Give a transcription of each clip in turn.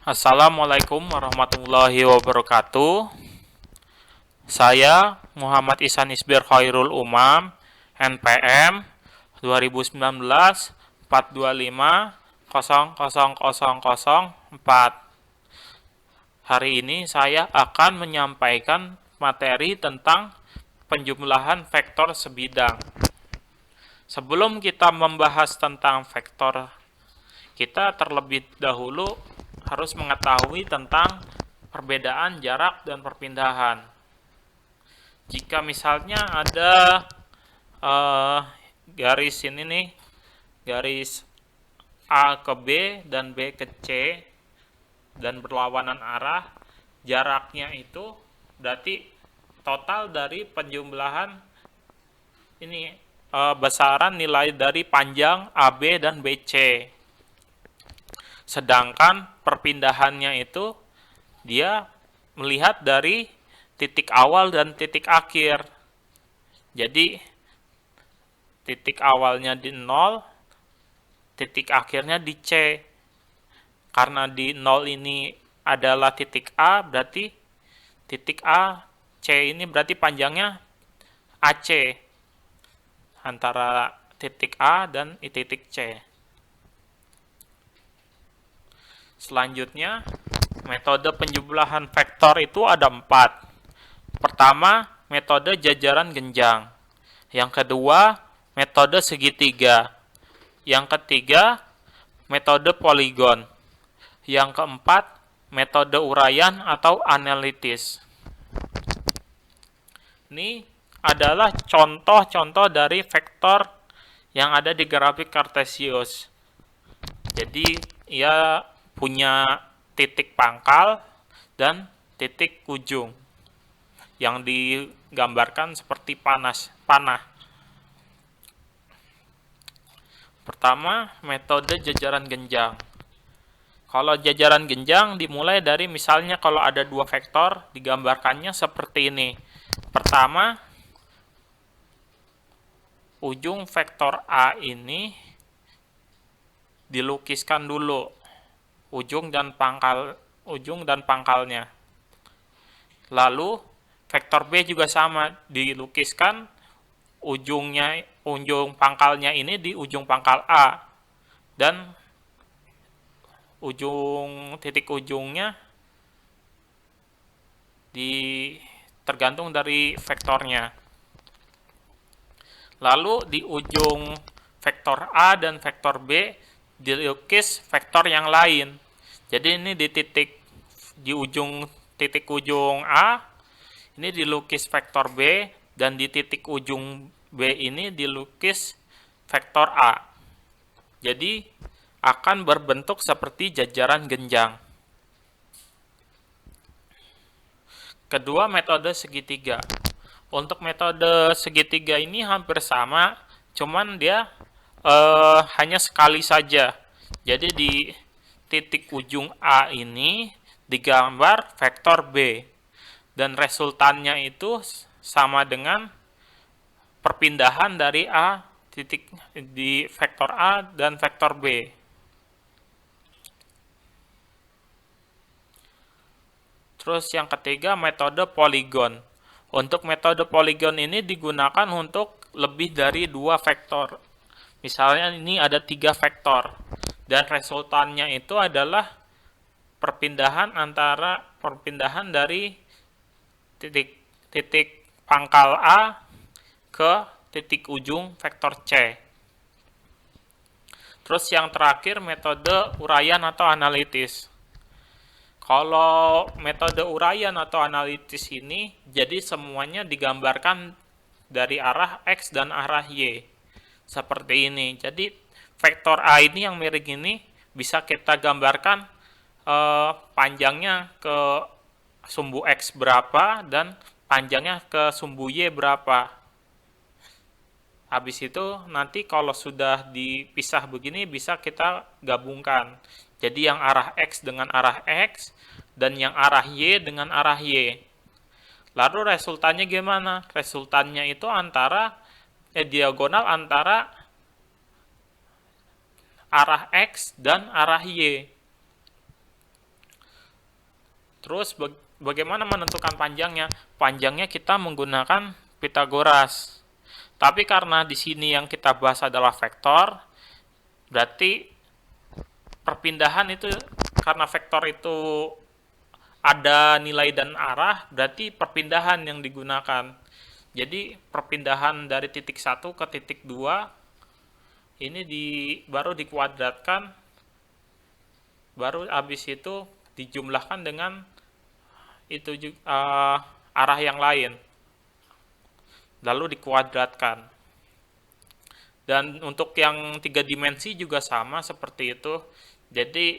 Assalamualaikum warahmatullahi wabarakatuh. Saya Muhammad Ihsan Isbir Khairul Umam, NPM 2019 425 00004. Hari ini saya akan menyampaikan materi tentang penjumlahan vektor sebidang. Sebelum kita membahas tentang vektor, kita terlebih dahulu harus mengetahui tentang perbedaan jarak dan perpindahan. Jika misalnya ada garis ini nih, garis A ke B dan B ke C dan berlawanan arah, jaraknya itu berarti total dari penjumlahan ini besaran nilai dari panjang AB dan BC. Sedangkan perpindahannya itu dia melihat dari titik awal dan titik akhir. Jadi titik awalnya di 0, titik akhirnya di C. Karena di 0 ini adalah titik A, berarti titik A, C ini berarti panjangnya AC. Antara titik A dan titik C. Selanjutnya, metode penjumlahan vektor itu ada 4. Pertama, metode jajaran genjang. Yang kedua, metode segitiga. Yang ketiga, metode poligon. Yang keempat, metode uraian atau analitis. Ini adalah contoh-contoh dari vektor yang ada di grafik Cartesius. Jadi, ia punya titik pangkal dan titik ujung yang digambarkan seperti panah. Pertama, metode jajaran genjang. Kalau jajaran genjang dimulai dari misalnya kalau ada dua vektor, digambarkannya seperti ini. Pertama, ujung vektor A ini dilukiskan dulu ujung dan pangkalnya. Lalu vektor B juga sama, dilukiskan ujung pangkalnya ini di ujung pangkal A dan titik ujungnya tergantung dari vektornya. Lalu di ujung vektor A dan vektor B dilukis vektor yang lain. Jadi ini di ujung titik ujung A ini dilukis vektor B dan di titik ujung B ini dilukis vektor A. Jadi akan berbentuk seperti jajaran genjang. Kedua, metode segitiga. Untuk metode segitiga ini hampir sama, cuman dia hanya sekali saja. Jadi di titik ujung A ini digambar vektor B dan resultannya itu sama dengan perpindahan dari A titik di vektor A dan vektor B. Terus yang ketiga, metode poligon. Untuk metode poligon ini digunakan untuk lebih dari 2 vektor. Misalnya ini ada 3 vektor dan resultannya itu adalah perpindahan dari titik pangkal A ke titik ujung vektor C. Terus yang terakhir, metode uraian atau analitis. Kalau metode uraian atau analitis ini, jadi semuanya digambarkan dari arah X dan arah Y. Seperti ini. Jadi vektor A ini yang mirip ini bisa kita gambarkan panjangnya ke sumbu X berapa dan panjangnya ke sumbu Y berapa. Habis itu nanti kalau sudah dipisah begini bisa kita gabungkan. Jadi yang arah X dengan arah X dan yang arah Y dengan arah Y. Lalu resultannya gimana? Resultannya itu diagonal antara arah X dan arah Y. Terus bagaimana menentukan panjangnya? Panjangnya kita menggunakan Pitagoras. Tapi karena di sini yang kita bahas adalah vektor, berarti perpindahan itu karena vektor itu ada nilai dan arah, berarti perpindahan yang digunakan. Jadi perpindahan dari titik 1 ke titik 2 ini baru dikuadratkan, baru habis itu dijumlahkan dengan itu arah yang lain, lalu dikuadratkan. Dan untuk yang 3 dimensi juga sama seperti itu. Jadi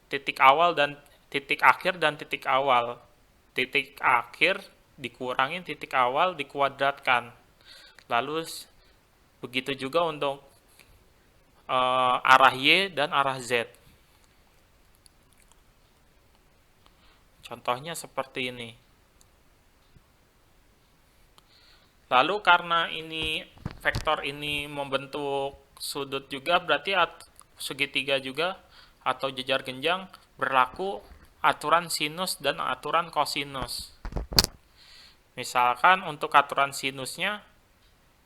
titik awal dan titik akhir dan titik awal. Titik akhir dikurangi titik awal dikuadratkan. Lalu begitu juga untuk arah Y dan arah Z. Contohnya seperti ini. Lalu karena ini vektor ini membentuk sudut juga, berarti segitiga juga atau jejar genjang berlaku aturan sinus dan aturan kosinus. Misalkan untuk aturan sinusnya,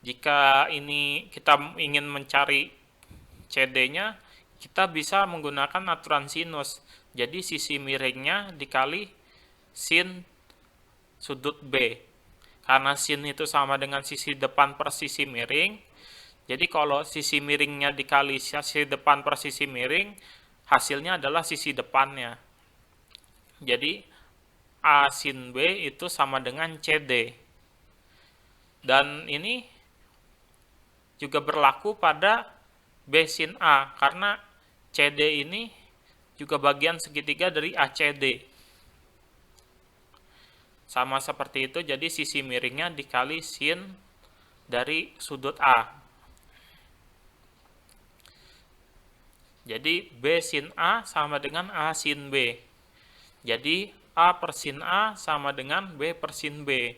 jika ini kita ingin mencari CD-nya, kita bisa menggunakan aturan sinus. Jadi sisi miringnya dikali sin sudut B. Karena sin itu sama dengan sisi depan per sisi miring. Jadi kalau sisi miringnya dikali sisi depan per sisi miring, hasilnya adalah sisi depannya. Jadi A sin B itu sama dengan CD. Dan ini juga berlaku pada B sin A, karena CD ini juga bagian segitiga dari ACD. Sama seperti itu, jadi sisi miringnya dikali sin dari sudut A. Jadi B sin A sama dengan A sin B. Jadi A per sin A sama dengan B per sin B.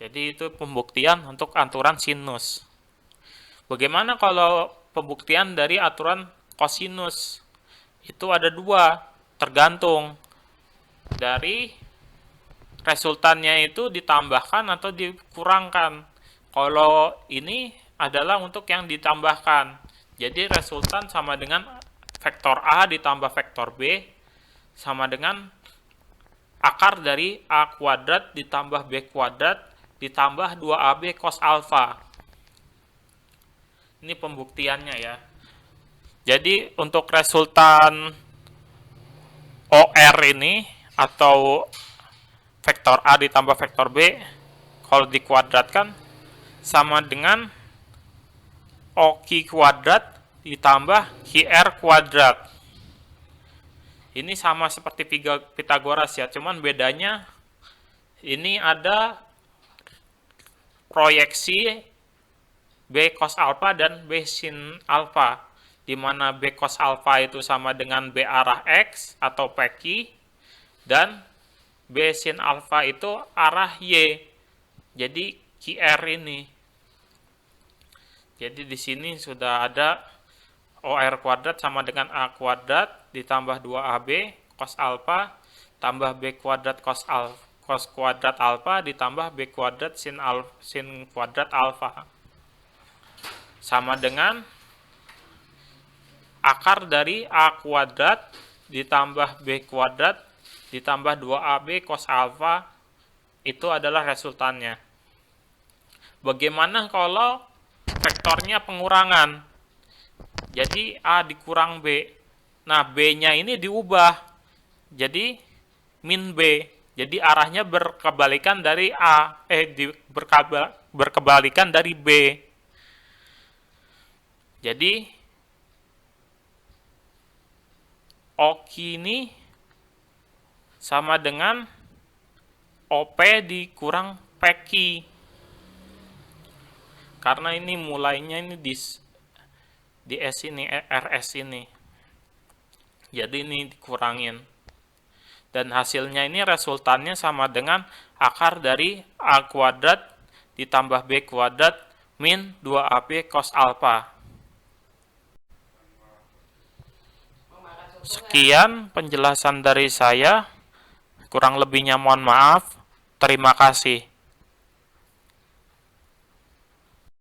Jadi itu pembuktian untuk aturan sinus. Bagaimana kalau pembuktian dari aturan kosinus? Itu ada 2, tergantung dari resultannya itu ditambahkan atau dikurangkan. Kalau ini adalah untuk yang ditambahkan. Jadi resultan sama dengan vektor A ditambah vektor B sama dengan akar dari A kuadrat ditambah B kuadrat ditambah 2AB cos alfa. Ini pembuktiannya ya. Jadi untuk resultan OR ini atau vektor A ditambah vektor B kalau dikuadratkan sama dengan OQ kuadrat ditambah QR kuadrat. Ini sama seperti Pitagoras ya, cuman bedanya ini ada proyeksi B cos alfa dan B sin alfa, di mana B cos alfa itu sama dengan B arah X atau PQ, dan B sin alfa itu arah Y. Jadi QR ini. Jadi di sini sudah ada OR kuadrat sama dengan A kuadrat ditambah 2AB cos alfa tambah B kuadrat cos kuadrat alfa ditambah B kuadrat sin kuadrat alfa sama dengan akar dari A kuadrat ditambah B kuadrat ditambah 2AB cos alfa. Itu adalah resultannya. Bagaimana kalau vektornya pengurangan? Jadi A dikurang B. Nah, B-nya ini diubah jadi min B. Jadi arahnya berkebalikan dari A, berkebalikan dari B. Jadi OQ ini sama dengan OP dikurang PQ. Karena ini mulainya ini di S ini, RS ini. Jadi ini dikurangin. Dan hasilnya ini resultannya sama dengan akar dari A kuadrat ditambah B kuadrat min 2AB cos alfa. Sekian penjelasan dari saya. Kurang lebihnya mohon maaf. Terima kasih.